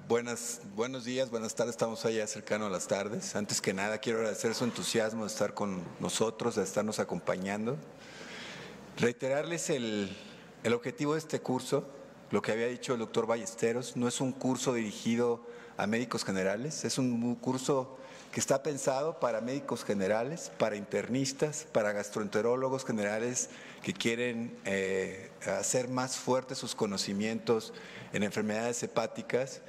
Buenos días, buenas tardes, estamos allá cercano a las tardes. Antes que nada, quiero agradecer su entusiasmo de estar con nosotros, de estarnos acompañando. Reiterarles el objetivo de este curso, lo que había dicho el doctor Ballesteros, no es un curso dirigido a médicos generales, es un curso que está pensado para médicos generales, para internistas, para gastroenterólogos generales que quieren hacer más fuertes sus conocimientos en enfermedades hepáticas,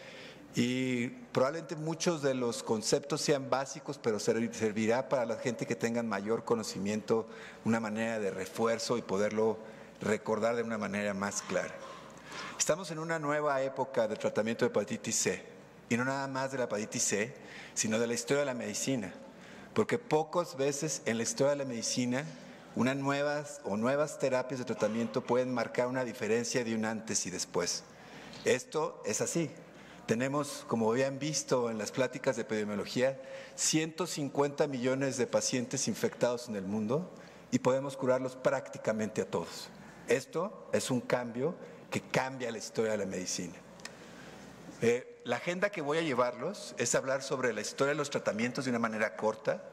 y probablemente muchos de los conceptos sean básicos, pero servirá para la gente que tenga mayor conocimiento, una manera de refuerzo y poderlo recordar de una manera más clara. Estamos en una nueva época de tratamiento de hepatitis C, y no nada más de la hepatitis C, sino de la historia de la medicina, porque pocas veces en la historia de la medicina nuevas terapias de tratamiento pueden marcar una diferencia de un antes y después. Esto es así. Tenemos, como habían visto en las pláticas de epidemiología, 150 millones de pacientes infectados en el mundo y podemos curarlos prácticamente a todos. Esto es un cambio que cambia la historia de la medicina. La agenda que voy a llevarlos es hablar sobre la historia de los tratamientos de una manera corta,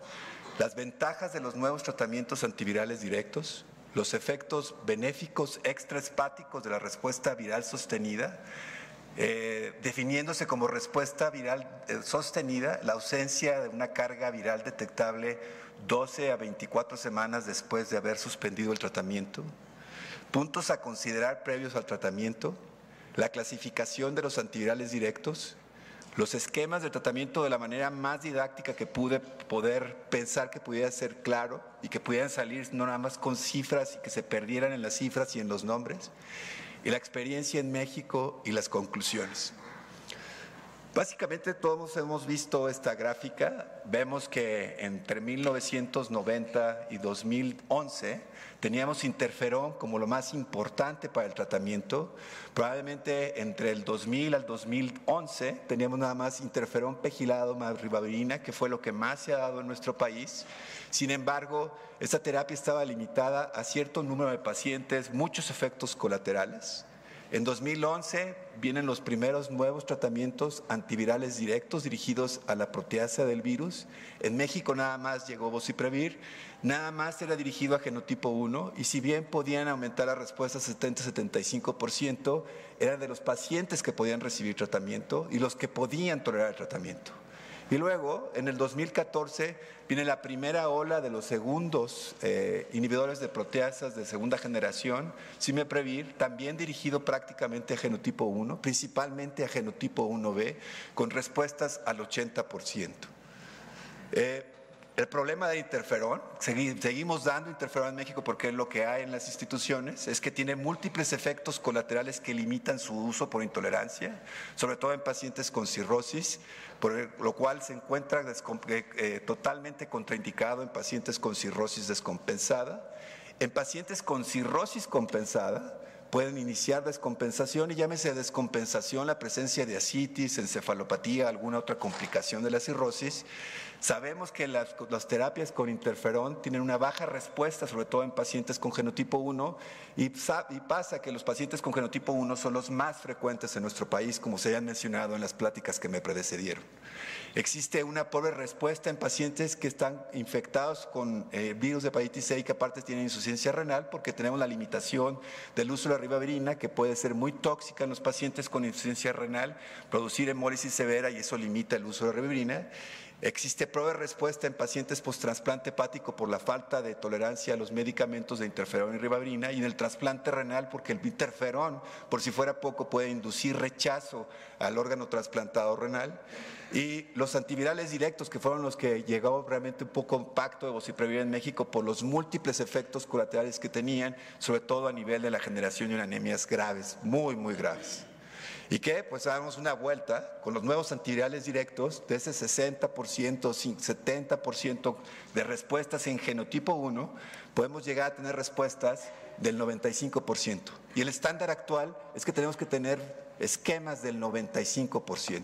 las ventajas de los nuevos tratamientos antivirales directos, los efectos benéficos extrahepáticos de la respuesta viral sostenida, definiéndose como respuesta viral sostenida la ausencia de una carga viral detectable 12 a 24 semanas después de haber suspendido el tratamiento, puntos a considerar previos al tratamiento, la clasificación de los antivirales directos, los esquemas de tratamiento de la manera más didáctica que poder pensar que pudiera ser claro y que pudieran salir no nada más con cifras y que se perdieran en las cifras y en los nombres, y la experiencia en México y las conclusiones. Básicamente todos hemos visto esta gráfica. Vemos que entre 1990 y 2011 teníamos interferón como lo más importante para el tratamiento. Probablemente entre el 2000 al 2011 teníamos nada más interferón pegilado más ribavirina, que fue lo que más se ha dado en nuestro país. Sin embargo, esta terapia estaba limitada a cierto número de pacientes, muchos efectos colaterales. En 2011 vienen los primeros nuevos tratamientos antivirales directos dirigidos a la proteasa del virus. En México nada más llegó Vociprevir, nada más era dirigido a genotipo 1 y si bien podían aumentar la respuesta 70-75%, eran de los pacientes que podían recibir tratamiento y los que podían tolerar el tratamiento. Y luego, en el 2014, viene la primera ola de los segundos inhibidores de proteasas de segunda generación, Cimeprevir, también dirigido prácticamente a genotipo 1, principalmente a genotipo 1B, con respuestas al 80%. El problema de interferón, seguimos dando interferón en México porque es lo que hay en las instituciones, es que tiene múltiples efectos colaterales que limitan su uso por intolerancia, sobre todo en pacientes con cirrosis, por lo cual se encuentra totalmente contraindicado en pacientes con cirrosis descompensada. En pacientes con cirrosis compensada pueden iniciar descompensación y llámese descompensación la presencia de ascitis, encefalopatía, alguna otra complicación de la cirrosis. Sabemos que las terapias con interferón tienen una baja respuesta, sobre todo en pacientes con genotipo 1, y pasa que los pacientes con genotipo 1 son los más frecuentes en nuestro país, como se han mencionado en las pláticas que me precedieron. Existe una pobre respuesta en pacientes que están infectados con virus de hepatitis C y que aparte tienen insuficiencia renal, porque tenemos la limitación del uso de la ribavirina, que puede ser muy tóxica en los pacientes con insuficiencia renal, producir hemólisis severa y eso limita el uso de la ribavirina. Existe prueba de respuesta en pacientes post-trasplante hepático por la falta de tolerancia a los medicamentos de interferón y ribavirina, y en el trasplante renal porque el interferón, por si fuera poco, puede inducir rechazo al órgano trasplantado renal. Y los antivirales directos, que fueron los que llegó realmente un poco impacto de Vociprevir en México por los múltiples efectos colaterales que tenían, sobre todo a nivel de la generación de anemias graves, muy, muy graves. ¿Y qué? Pues damos una vuelta con los nuevos antivirales directos de ese 60%, 70% de respuestas en genotipo 1, podemos llegar a tener respuestas del 95%. Y el estándar actual es que tenemos que tener esquemas del 95%.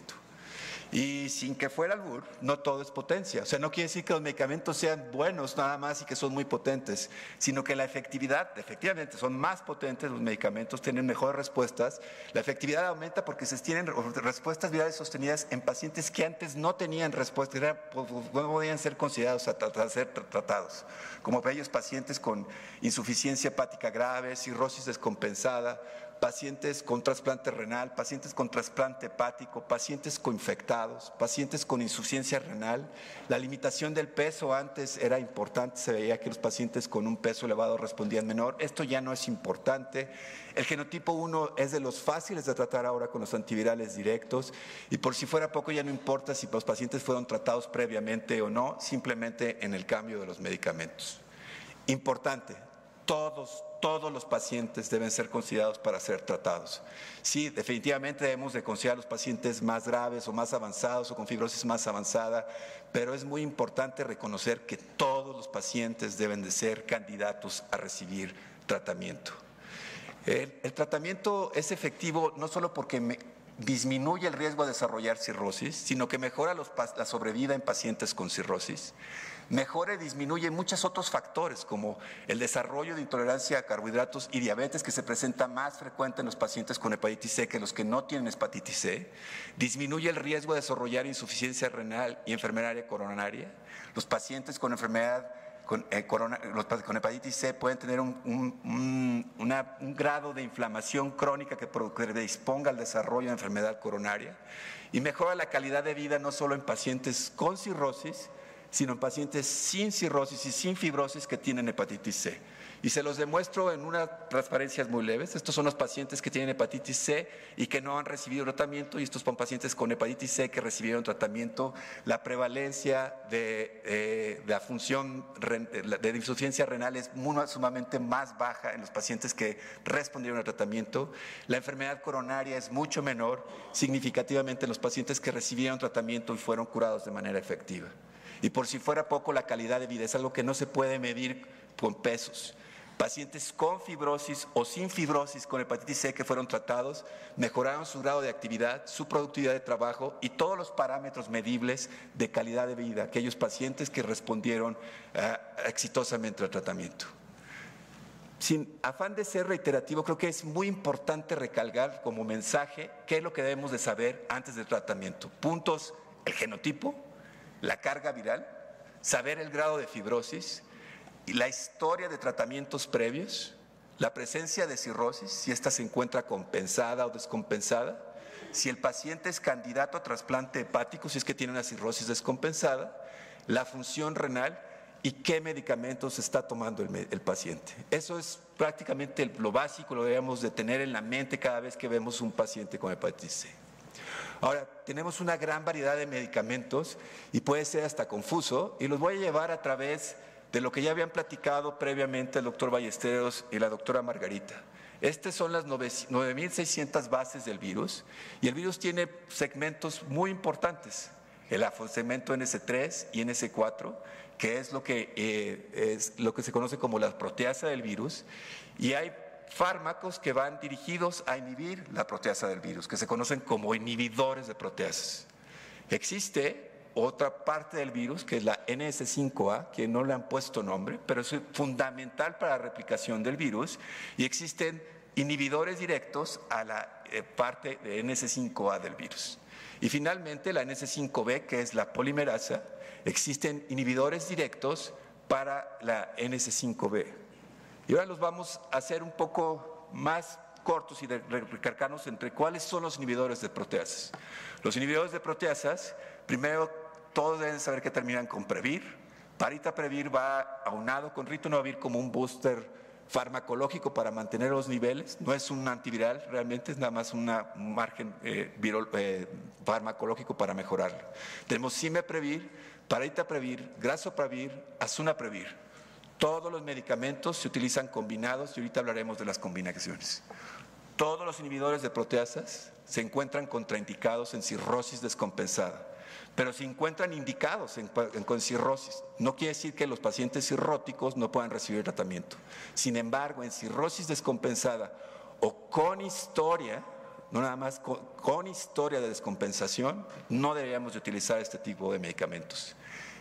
Y sin que fuera albur, no todo es potencia. O sea, no quiere decir que los medicamentos sean buenos nada más y que son muy potentes, sino que la efectividad, efectivamente, son más potentes los medicamentos, tienen mejores respuestas. La efectividad aumenta porque se tienen respuestas virales sostenidas en pacientes que antes no tenían respuesta, no podían ser considerados a ser tratados, como aquellos pacientes con insuficiencia hepática grave, cirrosis descompensada, pacientes con trasplante renal, pacientes con trasplante hepático, pacientes coinfectados, pacientes con insuficiencia renal. La limitación del peso antes era importante, se veía que los pacientes con un peso elevado respondían menor. Esto ya no es importante. El genotipo 1 es de los fáciles de tratar ahora con los antivirales directos y por si fuera poco ya no importa si los pacientes fueron tratados previamente o no, simplemente en el cambio de los medicamentos. Importante. Todos los pacientes deben ser considerados para ser tratados. Sí, definitivamente debemos de considerar los pacientes más graves o más avanzados o con fibrosis más avanzada, pero es muy importante reconocer que todos los pacientes deben de ser candidatos a recibir tratamiento. El tratamiento es efectivo no solo porque disminuye el riesgo de desarrollar cirrosis, sino que mejora la sobrevida en pacientes con cirrosis. Mejora y disminuye muchos otros factores como el desarrollo de intolerancia a carbohidratos y diabetes que se presenta más frecuente en los pacientes con hepatitis C que los que no tienen hepatitis C. Disminuye el riesgo de desarrollar insuficiencia renal y enfermedad coronaria. Los pacientes con enfermedad con hepatitis C pueden tener un grado de inflamación crónica que predisponga al desarrollo de enfermedad coronaria y mejora la calidad de vida no solo en pacientes con cirrosis, sino en pacientes sin cirrosis y sin fibrosis que tienen hepatitis C. Y se los demuestro en unas transparencias muy leves. Estos son los pacientes que tienen hepatitis C y que no han recibido tratamiento, y estos son pacientes con hepatitis C que recibieron tratamiento. La prevalencia de la función de insuficiencia renal es sumamente más baja en los pacientes que respondieron al tratamiento. La enfermedad coronaria es mucho menor significativamente en los pacientes que recibieron tratamiento y fueron curados de manera efectiva. Y por si fuera poco, la calidad de vida es algo que no se puede medir con pesos. Pacientes con fibrosis o sin fibrosis con hepatitis C que fueron tratados mejoraron su grado de actividad, su productividad de trabajo y todos los parámetros medibles de calidad de vida, aquellos pacientes que respondieron exitosamente al tratamiento. Sin afán de ser reiterativo, creo que es muy importante recalcar como mensaje qué es lo que debemos de saber antes del tratamiento. Puntos: el genotipo, la carga viral, saber el grado de fibrosis y la historia de tratamientos previos, la presencia de cirrosis, si ésta se encuentra compensada o descompensada, si el paciente es candidato a trasplante hepático, si es que tiene una cirrosis descompensada, la función renal y qué medicamentos está tomando el paciente. Eso es prácticamente lo básico, lo debemos de tener en la mente cada vez que vemos un paciente con hepatitis C. Ahora, tenemos una gran variedad de medicamentos y puede ser hasta confuso, y los voy a llevar a través de lo que ya habían platicado previamente el doctor Ballesteros y la doctora Margarita. Estas son las 9.600 bases del virus, y el virus tiene segmentos muy importantes, el segmento NS3 y NS4, que es lo que se conoce como la proteasa del virus, y hay fármacos que van dirigidos a inhibir la proteasa del virus, que se conocen como inhibidores de proteasas. Existe otra parte del virus, que es la NS5A, que no le han puesto nombre, pero es fundamental para la replicación del virus, y existen inhibidores directos a la parte de NS5A del virus. Y finalmente la NS5B, que es la polimerasa, existen inhibidores directos para la NS5B. Y ahora los vamos a hacer un poco más cortos y recargarnos entre cuáles son los inhibidores de proteasas. Los inhibidores de proteasas, primero todos deben saber que terminan con Previr. Paritaprevir va aunado con ritonavir como un booster farmacológico para mantener los niveles. No es un antiviral, realmente es nada más un margen farmacológico para mejorarlo. Tenemos Cimeprevir, Paritaprevir, Grazopravir, Azunaprevir. Todos los medicamentos se utilizan combinados y ahorita hablaremos de las combinaciones. Todos los inhibidores de proteasas se encuentran contraindicados en cirrosis descompensada, pero se encuentran indicados con cirrosis. No quiere decir que los pacientes cirróticos no puedan recibir tratamiento. Sin embargo, en cirrosis descompensada o con historia no nada más con historia de descompensación, no deberíamos de utilizar este tipo de medicamentos.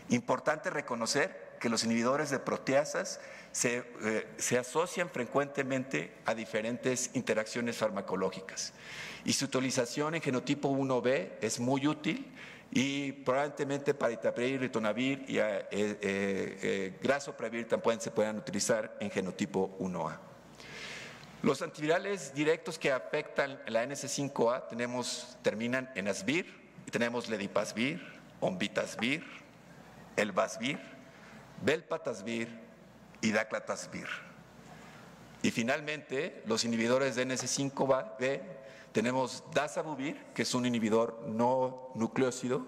Importante reconocer que los inhibidores de proteasas se asocian frecuentemente a diferentes interacciones farmacológicas y su utilización en genotipo 1B es muy útil y probablemente paritaprevir, ritonavir y grasopravir también se puedan utilizar en genotipo 1A. Los antivirales directos que afectan la NS5A terminan en asvir y tenemos ledipasvir, onvitasvir, elbasvir, velpatasvir y daclatasvir. Y finalmente, los inhibidores de NS5B, tenemos dasabuvir, que es un inhibidor no nucleócido,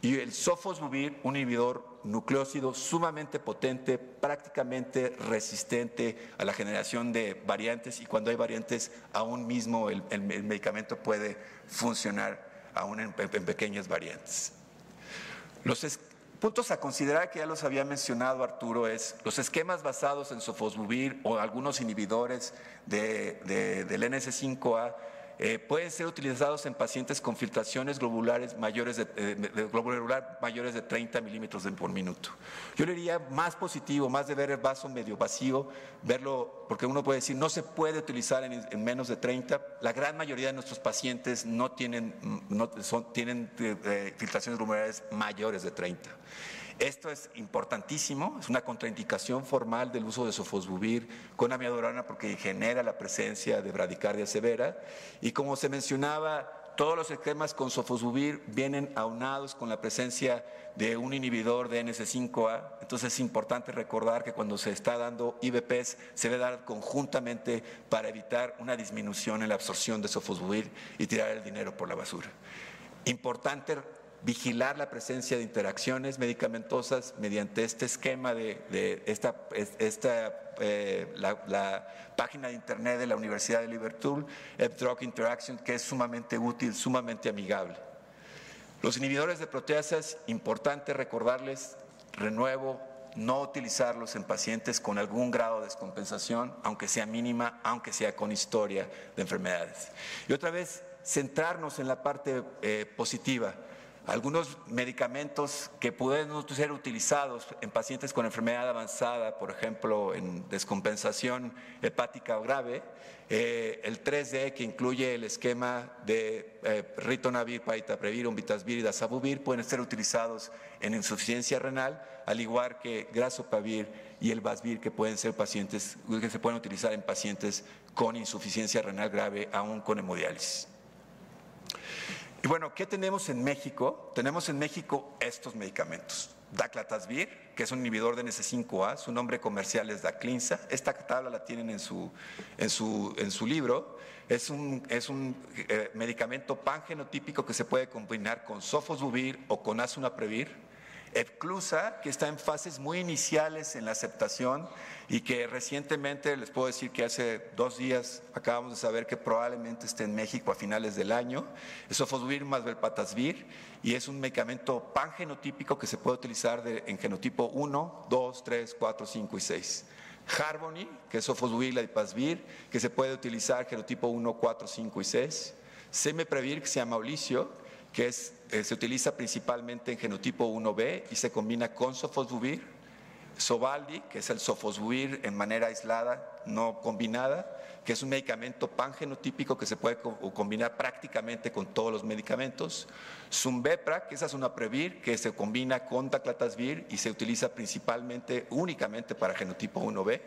y el sofosbuvir, un inhibidor nucleócido sumamente potente, prácticamente resistente a la generación de variantes, y cuando hay variantes, aún mismo el medicamento puede funcionar aún en pequeñas variantes. Los puntos a considerar, que ya los había mencionado Arturo, es los esquemas basados en sofosbuvir o algunos inhibidores del NS5A pueden ser utilizados en pacientes con filtraciones globulares mayores de 30 milímetros por minuto. Yo le diría más positivo, más de ver el vaso medio vacío, verlo, porque uno puede decir no se puede utilizar en menos de 30. La gran mayoría de nuestros pacientes tienen filtraciones globulares mayores de 30. Esto es importantísimo, es una contraindicación formal del uso de sofosbuvir con amiodarona porque genera la presencia de bradicardia severa y como se mencionaba, todos los esquemas con sofosbuvir vienen aunados con la presencia de un inhibidor de NS5A, entonces es importante recordar que cuando se está dando IVPs se debe dar conjuntamente para evitar una disminución en la absorción de sofosbuvir y tirar el dinero por la basura. Importante vigilar la presencia de interacciones medicamentosas mediante este esquema la página de internet de la Universidad de Liverpool, Drug Interaction, que es sumamente útil, sumamente amigable. Los inhibidores de proteasas, importante recordarles, renuevo, no utilizarlos en pacientes con algún grado de descompensación, aunque sea mínima, aunque sea con historia de enfermedades. Y otra vez, centrarnos en la parte positiva. Algunos medicamentos que pueden ser utilizados en pacientes con enfermedad avanzada, por ejemplo, en descompensación hepática grave, el 3D, que incluye el esquema de ritonavir, paritaprevir, onvitasvir y dasabuvir, pueden ser utilizados en insuficiencia renal, al igual que grasopravir y el vasvir, que pueden ser pacientes que se pueden utilizar en pacientes con insuficiencia renal grave, aún con hemodiálisis. Y bueno, ¿qué tenemos en México? Tenemos en México estos medicamentos. Daclatasvir, que es un inhibidor de NS5A, su nombre comercial es Daclinza. Esta tabla la tienen en su libro. Es un medicamento pangenotípico que se puede combinar con sofosbuvir o con asunaprevir. Epclusa, que está en fases muy iniciales en la aceptación y que recientemente, les puedo decir que hace 2 días acabamos de saber que probablemente esté en México a finales del año, es sofosbuvir más velpatasvir y es un medicamento pangenotípico que se puede utilizar en genotipo 1, 2, 3, 4, 5 y 6. Harmony, que es sofosbuvir ledipasvir, que se puede utilizar genotipo 1, 4, 5 y 6. Semiprevir, que se llama Olicio, que se utiliza principalmente en genotipo 1B y se combina con sofosbuvir. Sovaldi, que es el sofosbuvir en manera aislada, no combinada, que es un medicamento pangenotípico que se puede combinar prácticamente con todos los medicamentos. Zumbepra, que es asunaprevir, que se combina con daclatasvir y se utiliza únicamente para genotipo 1B.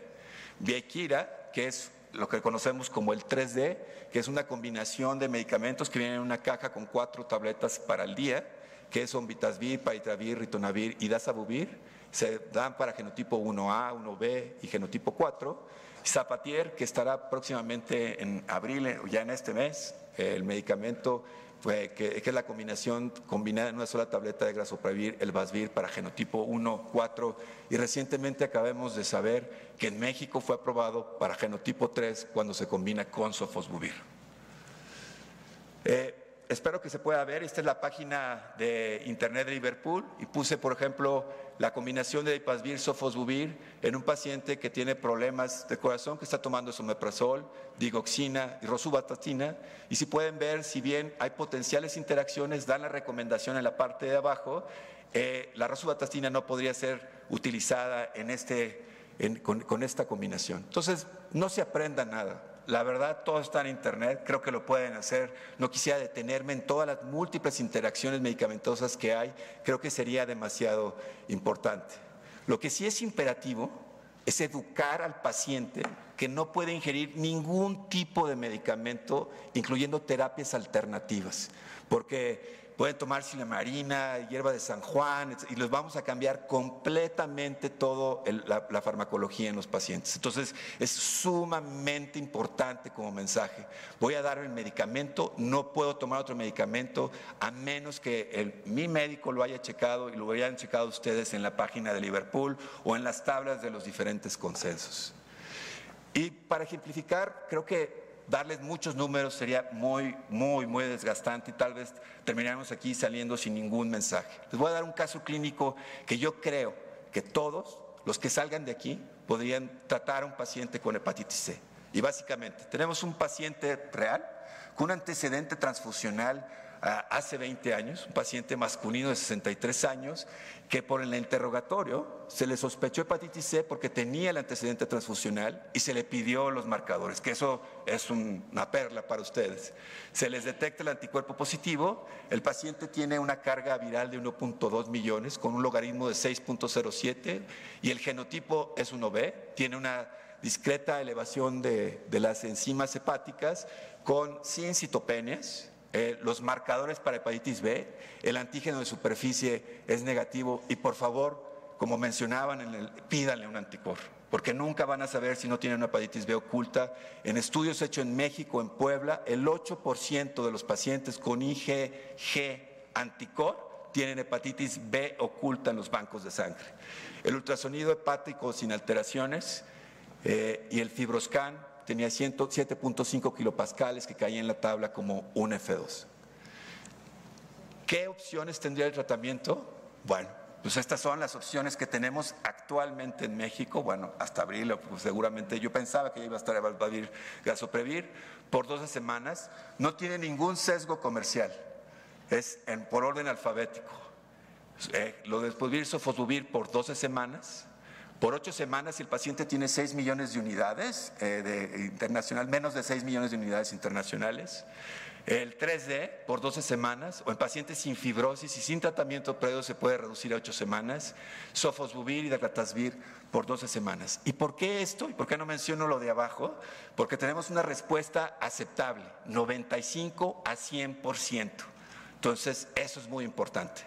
Viekira, que es lo que conocemos como el 3D, que es una combinación de medicamentos que vienen en una caja con 4 tabletas para el día, que es onvitasvir, paritaprevir, ritonavir y dasabuvir. Se dan para genotipo 1A, 1B y genotipo 4. Zapatier, que estará próximamente en abril, ya en este mes, el medicamento que es la combinación combinada en una sola tableta de grasopravir, el vasvir para genotipo 1, 4 y recientemente acabamos de saber que en México fue aprobado para genotipo 3 cuando se combina con sofosbuvir. espero que se pueda ver. Esta es la página de internet de Liverpool y puse, por ejemplo, la combinación de Dipasvir, Sofosbuvir en un paciente que tiene problemas de corazón, que está tomando omeprazol, digoxina y rosuvastatina. Y si pueden ver, si bien hay potenciales interacciones, dan la recomendación en la parte de abajo. La rosuvastatina no podría ser utilizada con esta combinación. Entonces, no se aprenda nada. La verdad, todo está en internet, creo que lo pueden hacer. No quisiera detenerme en todas las múltiples interacciones medicamentosas que hay, creo que sería demasiado importante. Lo que sí es imperativo es educar al paciente que no puede ingerir ningún tipo de medicamento, incluyendo terapias alternativas, porque pueden tomar silamarina, hierba de San Juan, y les vamos a cambiar completamente toda la farmacología en los pacientes. Entonces, es sumamente importante como mensaje. Voy a dar el medicamento, no puedo tomar otro medicamento a menos que mi médico lo haya checado y lo hayan checado ustedes en la página de Liverpool o en las tablas de los diferentes consensos. Y para ejemplificar, creo que darles muchos números sería muy desgastante y tal vez terminaremos aquí saliendo sin ningún mensaje. Les voy a dar un caso clínico que yo creo que todos los que salgan de aquí podrían tratar a un paciente con hepatitis C. Y básicamente, tenemos un paciente real con un antecedente transfusional hace 20 años, un paciente masculino de 63 años, que por el interrogatorio se le sospechó hepatitis C porque tenía el antecedente transfusional y se le pidió los marcadores, que eso es una perla para ustedes. Se les detecta el anticuerpo positivo, el paciente tiene una carga viral de 1.2 millones con un logaritmo de 6.07 y el genotipo es 1B, tiene una discreta elevación de las enzimas hepáticas sin citopenias. Los marcadores para hepatitis B, el antígeno de superficie es negativo y por favor, como mencionaban, pídanle un anticuerpo, porque nunca van a saber si no tienen una hepatitis B oculta. En estudios hechos en México, en Puebla, el 8% de los pacientes con IgG anticor tienen hepatitis B oculta en los bancos de sangre. El ultrasonido hepático sin alteraciones y el FibroScan tenía 107.5 kilopascales que caía en la tabla como un F2. ¿Qué opciones tendría el tratamiento? Bueno, pues estas son las opciones que tenemos actualmente en México. Bueno, hasta abril, pues seguramente yo pensaba que iba a estar Valvavir, Gasoprevir por 12 semanas. No tiene ningún sesgo comercial, es por orden alfabético. Lo de Dipasvir, Sofosbuvir por 12 semanas. Por 8 semanas, si el paciente tiene 6 millones de unidades menos de 6 millones de unidades internacionales. El 3D por 12 semanas, o en pacientes sin fibrosis y sin tratamiento previo se puede reducir a 8 semanas. Sofosbuvir y Daclatasvir por 12 semanas. ¿Y por qué esto? ¿Y por qué no menciono lo de abajo? Porque tenemos una respuesta aceptable, 95 a 100%. Entonces, eso es muy importante.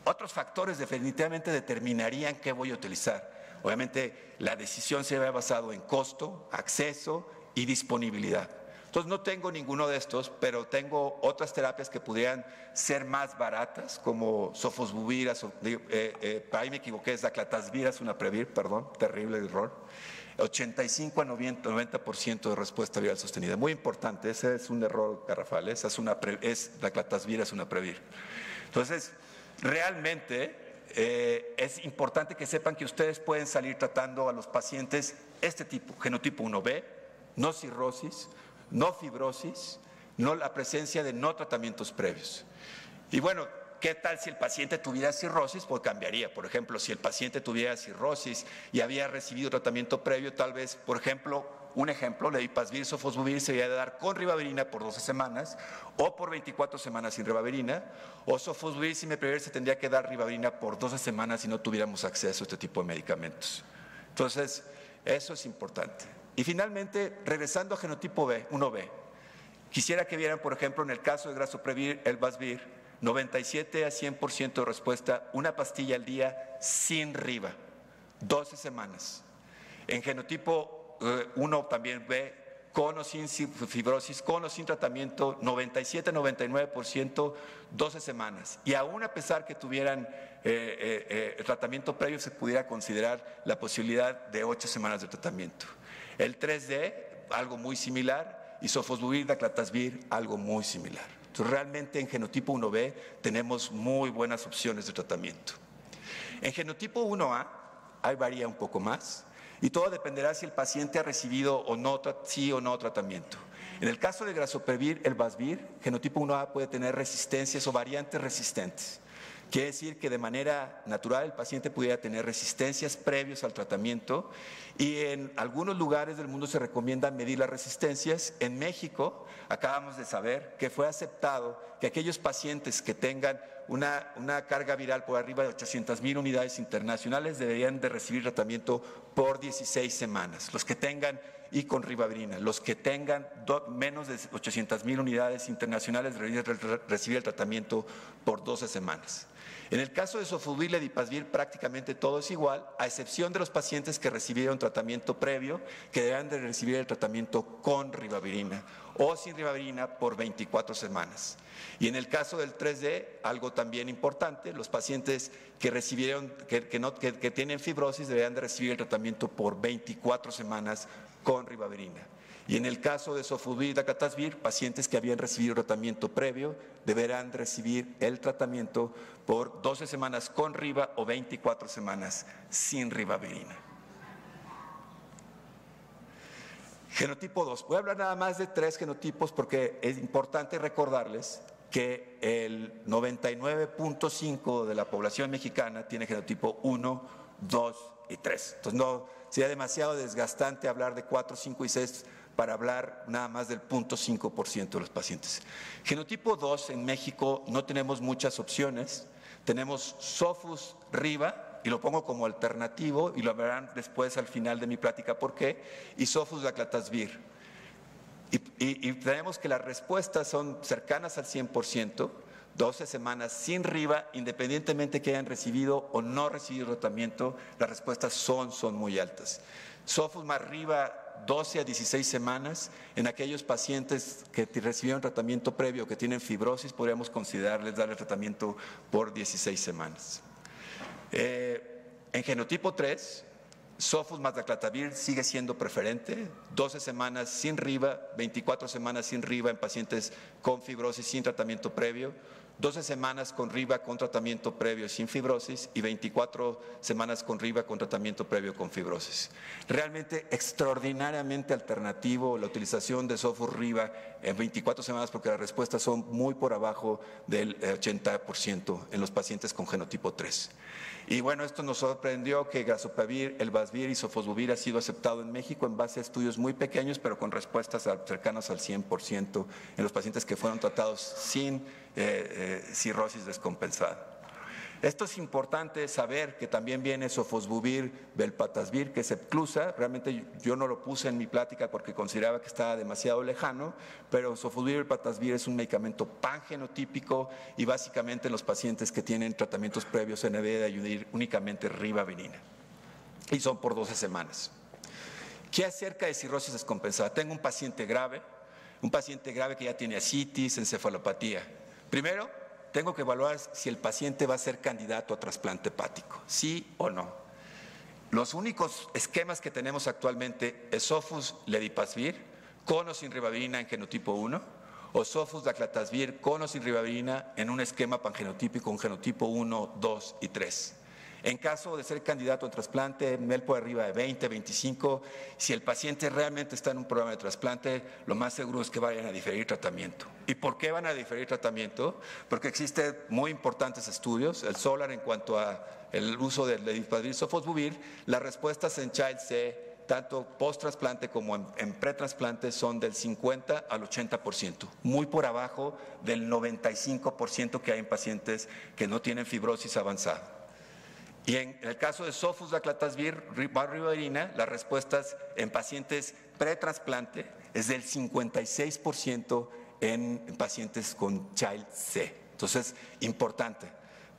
Otros factores definitivamente determinarían qué voy a utilizar. Obviamente, la decisión se había basado en costo, acceso y disponibilidad. Entonces, no tengo ninguno de estos, pero tengo otras terapias que pudieran ser más baratas, como Sofosbuvir, ahí me equivoqué, es Daclatasvir, es una Previr, perdón, terrible error. 85 a 90% de respuesta viral sostenida. Muy importante, ese es un error garrafal, Daclatasvir es una Previr. Entonces, realmente es importante que sepan que ustedes pueden salir tratando a los pacientes este tipo, genotipo 1B, no cirrosis, no fibrosis, no la presencia de no tratamientos previos. Y bueno, ¿qué tal si el paciente tuviera cirrosis? Pues cambiaría. Por ejemplo, si el paciente tuviera cirrosis y había recibido tratamiento previo, tal vez, por ejemplo, de Dipasvir, Sofosbuvir se debería de dar con ribavirina por 12 semanas o por 24 semanas sin ribavirina, o Sofosbuvir sin Simepredil se tendría que dar ribavirina por 12 semanas si no tuviéramos acceso a este tipo de medicamentos. Entonces, eso es importante. Y finalmente, regresando a genotipo B, 1B, quisiera que vieran, por ejemplo, en el caso de Gasoprevir, el Basvir, 97 a 100% de respuesta, una pastilla al día sin riba, 12 semanas. En genotipo 1 también B, con o sin fibrosis, con o sin tratamiento, 97-99%, 12 semanas. Y aún a pesar que tuvieran el tratamiento previo, se pudiera considerar la posibilidad de 8 semanas de tratamiento. El 3D, algo muy similar, y Sofosbuvir, Daclatasvir, algo muy similar. Entonces, realmente en genotipo 1B tenemos muy buenas opciones de tratamiento. En genotipo 1A, ahí varía un poco más, y todo dependerá si el paciente ha recibido o no, sí o no tratamiento. En el caso de Grazoprevir, el Vasvir, genotipo 1A puede tener resistencias o variantes resistentes. Quiere decir que de manera natural el paciente pudiera tener resistencias previos al tratamiento y en algunos lugares del mundo se recomienda medir las resistencias. En México acabamos de saber que fue aceptado que aquellos pacientes que tengan una carga viral por arriba de 800,000 unidades internacionales deberían de recibir tratamiento por 16 semanas. Los que tengan y con ribavirina, los que tengan menos de 800,000 unidades internacionales deberían recibir el tratamiento por 12 semanas. En el caso de Sofosbuvir y Ledipasvir prácticamente todo es igual, a excepción de los pacientes que recibieron tratamiento previo, que deberán de recibir el tratamiento con ribavirina o sin ribavirina por 24 semanas. Y en el caso del 3D, algo también importante, los pacientes que recibieron, que tienen fibrosis deberán de recibir el tratamiento por 24 semanas con ribavirina. Y en el caso de Sofosbuvir y Daclatasvir, pacientes que habían recibido tratamiento previo deberán recibir el tratamiento por 12 semanas con riba o 24 semanas sin ribavirina. Genotipo 2. Voy a hablar nada más de 3 genotipos porque es importante recordarles que el 99.5% de la población mexicana tiene genotipo 1, 2 y 3. Entonces no sería demasiado desgastante hablar de 4, 5 y 6 para hablar nada más del 0.5% de los pacientes. Genotipo 2 en México no tenemos muchas opciones. Tenemos Sofus Riba, y lo pongo como alternativo, y lo verán después al final de mi plática por qué, y Sofus Daclatasvir. Y tenemos que las respuestas son cercanas al 100%, 12 semanas sin riba, independientemente que hayan recibido o no recibido tratamiento, las respuestas son muy altas. Sofus más riba, 12 a 16 semanas. En aquellos pacientes que recibieron tratamiento previo, que tienen fibrosis, podríamos considerarles darle tratamiento por 16 semanas. En genotipo 3, Sofus más Daclatasvir sigue siendo preferente, 12 semanas sin riba, 24 semanas sin riba en pacientes con fibrosis sin tratamiento previo, 12 semanas con riba con tratamiento previo sin fibrosis y 24 semanas con riba con tratamiento previo con fibrosis. Realmente extraordinariamente alternativo la utilización de Sofus Riba en 24 semanas porque las respuestas son muy por abajo del 80% en los pacientes con genotipo 3. Y bueno, esto nos sorprendió que Grazoprevir, el Vasvir y Sofosbuvir ha sido aceptado en México en base a estudios muy pequeños, pero con respuestas cercanas al 100% en los pacientes que fueron tratados sin cirrosis descompensada. Esto es importante saber que también viene Sofosbuvir, Velpatasvir, que es Epclusa. Realmente yo no lo puse en mi plática porque consideraba que estaba demasiado lejano, pero Sofosbuvir, Velpatasvir es un medicamento pangenotípico y básicamente en los pacientes que tienen tratamientos previos se debe de ayudar únicamente ribavirina. Y son por 12 semanas. ¿Qué acerca de cirrosis descompensada? Tengo un paciente grave que ya tiene ascitis, encefalopatía. Primero, tengo que evaluar si el paciente va a ser candidato a trasplante hepático, sí o no. Los únicos esquemas que tenemos actualmente es Sofus Ledipasvir con o sin ribavirina en genotipo 1 o Sofus Daclatasvir con o sin ribavirina en un esquema pangenotípico, un genotipo 1, 2 y 3. En caso de ser candidato a trasplante, MEL por arriba de 20, 25, si el paciente realmente está en un programa de trasplante, lo más seguro es que vayan a diferir tratamiento. ¿Y por qué van a diferir tratamiento? Porque existen muy importantes estudios, el SOLAR en cuanto a el uso del Ledipasvir, Sofosbuvir, las respuestas en Child-C, tanto post-trasplante como en pre-trasplante, son del 50 al 80%, muy por abajo del 95% que hay en pacientes que no tienen fibrosis avanzada. Y en el caso de Sofus Daclatasvir, ribavirina, las respuestas en pacientes pre-trasplante es del 56% en pacientes con Child-C. Entonces, importante.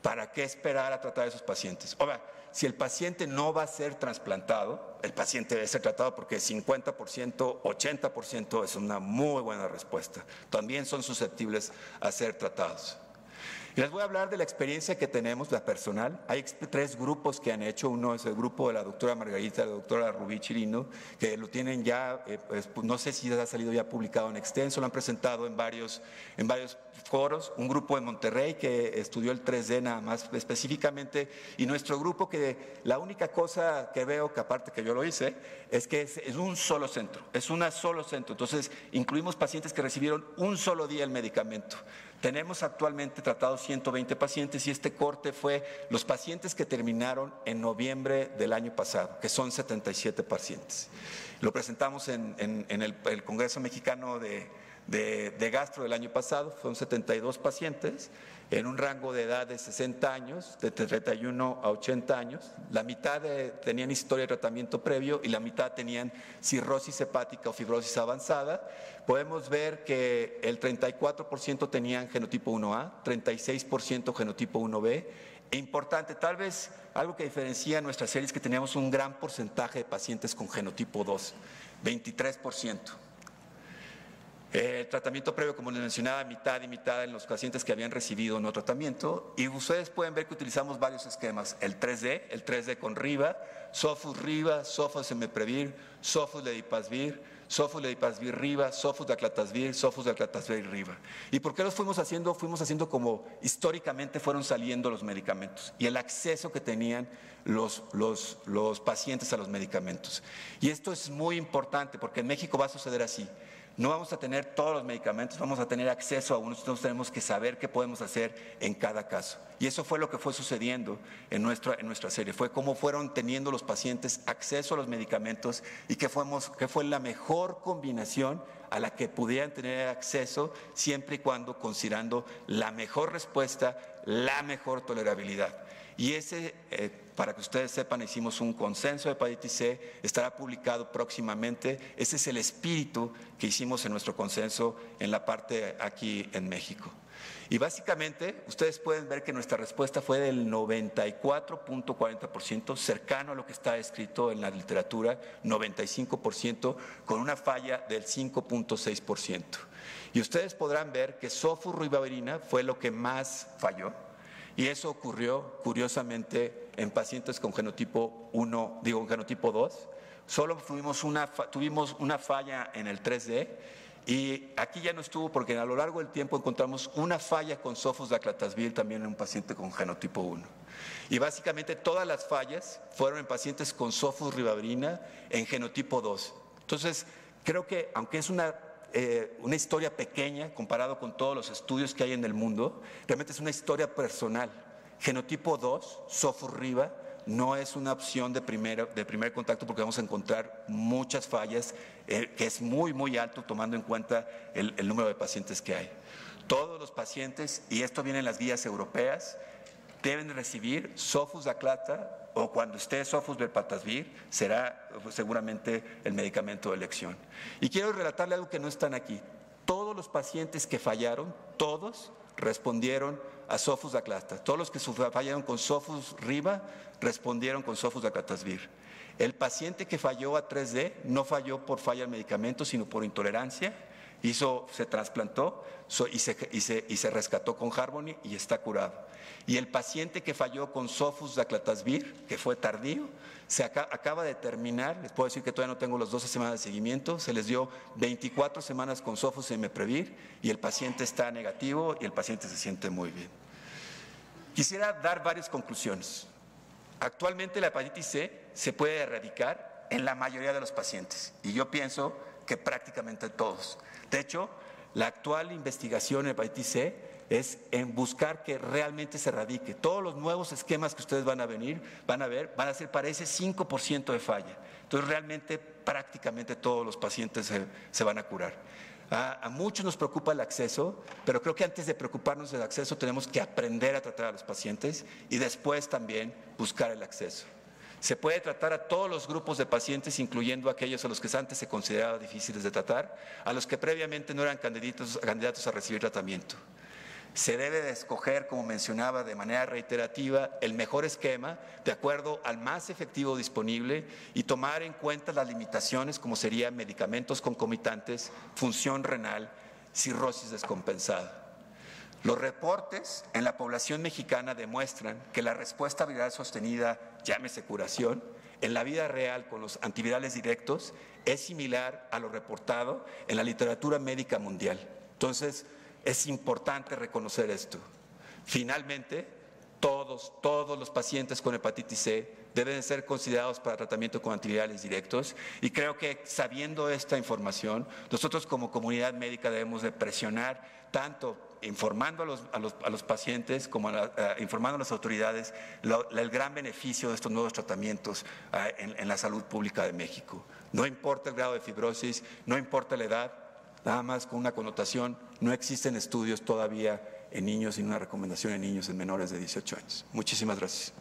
¿Para qué esperar a tratar a esos pacientes? Ahora, si el paciente no va a ser trasplantado, el paciente debe ser tratado porque 50%, 80% es una muy buena respuesta. También son susceptibles a ser tratados. Y les voy a hablar de la experiencia que tenemos, la personal. Hay 3 grupos que han hecho. Uno es el grupo de la doctora Margarita, la doctora Rubí Chirino, que lo tienen ya, no sé si ha salido ya publicado en extenso, lo han presentado en varios foros. Un grupo en Monterrey que estudió el 3D nada más específicamente, y nuestro grupo que la única cosa que veo, que aparte que yo lo hice, es que es un solo centro, es un solo centro. Entonces incluimos pacientes que recibieron un solo día el medicamento. Tenemos actualmente tratados 120 pacientes y este corte fue los pacientes que terminaron en noviembre del año pasado, que son 77 pacientes. Lo presentamos en el Congreso Mexicano de Gastro del año pasado, fueron 72 pacientes en un rango de edad de 60 años, de 31 a 80 años. La mitad tenían historia de tratamiento previo y la mitad tenían cirrosis hepática o fibrosis avanzada. Podemos ver que el 34% tenían genotipo 1A, 36% genotipo 1B. E importante, tal vez algo que diferencia nuestra serie es que teníamos un gran porcentaje de pacientes con genotipo 2, 23%. El tratamiento previo, como les mencionaba, mitad y mitad en los pacientes que habían recibido no tratamiento. Y ustedes pueden ver que utilizamos varios esquemas. El 3D con Riva, Sofus-Riva, Sofos-Emeprevir, Sofus-Ledipasvir, Sofus-Ledipasvir-Riva, Sofus-Daclatasvir, Sofus-Daclatasvir-Riva. ¿Y por qué los fuimos haciendo? Fuimos haciendo como históricamente fueron saliendo los medicamentos y el acceso que tenían los pacientes a los medicamentos. Y esto es muy importante porque en México va a suceder así. No vamos a tener todos los medicamentos, vamos a tener acceso a unos, entonces tenemos que saber qué podemos hacer en cada caso. Y eso fue lo que fue sucediendo en nuestra serie, fue cómo fueron teniendo los pacientes acceso a los medicamentos y qué fue la mejor combinación a la que pudieran tener acceso siempre y cuando considerando la mejor respuesta, la mejor tolerabilidad. Y ese, para que ustedes sepan, hicimos un consenso de hepatitis C, estará publicado próximamente. Ese es el espíritu que hicimos en nuestro consenso en la parte aquí en México. Y básicamente, ustedes pueden ver que nuestra respuesta fue del 94.40%, cercano a lo que está escrito en la literatura, 95%, con una falla del 5.6%. Y ustedes podrán ver que Sofos-Ribavirina fue lo que más falló. Y eso ocurrió, curiosamente, en pacientes con genotipo 2. Solo tuvimos una falla en el 3D y aquí ya no estuvo porque a lo largo del tiempo encontramos una falla con Sofos-Daclatasvir también en un paciente con genotipo 1. Y básicamente todas las fallas fueron en pacientes con Sofos-Ribavirina en genotipo 2. Entonces, creo que aunque es una historia pequeña comparado con todos los estudios que hay en el mundo, realmente es una historia personal. Genotipo 2, Sofos-Riva, no es una opción de primer contacto porque vamos a encontrar muchas fallas, que es muy, muy alto tomando en cuenta el número de pacientes que hay. Todos los pacientes, y esto viene en las guías europeas, deben recibir Sofos-Daclata o cuando esté Sofos-Velpatasvir será seguramente el medicamento de elección. Y quiero relatarle algo que no están aquí. Todos los pacientes que fallaron, todos respondieron a Sofos-Daclata. Todos los que fallaron con Sofos-Riva respondieron con Sofos-Daclatasvir. El paciente que falló a 3D no falló por falla al medicamento, sino por intolerancia. Se trasplantó y se rescató con Harmony y está curado. Y el paciente que falló con Sofos-Daclatasvir, que fue tardío, acaba de terminar, les puedo decir que todavía no tengo las 12 semanas de seguimiento, se les dio 24 semanas con Sofos-Emeprevir y el paciente está negativo y el paciente se siente muy bien. Quisiera dar varias conclusiones. Actualmente la hepatitis C se puede erradicar en la mayoría de los pacientes y yo pienso que prácticamente todos. De hecho, la actual investigación en hepatitis C es en buscar que realmente se erradique. Todos los nuevos esquemas que ustedes van a ver, van a ser para ese 5% de falla. Entonces, realmente, prácticamente todos los pacientes se van a curar. A muchos nos preocupa el acceso, pero creo que antes de preocuparnos del acceso tenemos que aprender a tratar a los pacientes y después también buscar el acceso. Se puede tratar a todos los grupos de pacientes, incluyendo aquellos a los que antes se consideraba difíciles de tratar, a los que previamente no eran candidatos a recibir tratamiento. Se debe de escoger, como mencionaba de manera reiterativa, el mejor esquema de acuerdo al más efectivo disponible y tomar en cuenta las limitaciones como serían medicamentos concomitantes, función renal, cirrosis descompensada. Los reportes en la población mexicana demuestran que la respuesta viral sostenida, llámese curación, en la vida real con los antivirales directos es similar a lo reportado en la literatura médica mundial. Entonces, es importante reconocer esto. Finalmente, todos los pacientes con hepatitis C deben ser considerados para tratamiento con antivirales directos, y creo que sabiendo esta información, nosotros como comunidad médica debemos de presionar tanto informando a los pacientes como informando a las autoridades el gran beneficio de estos nuevos tratamientos en la salud pública de México. No importa el grado de fibrosis, no importa la edad, nada más con una connotación, no existen estudios todavía en niños y una recomendación en niños en menores de 18 años. Muchísimas gracias.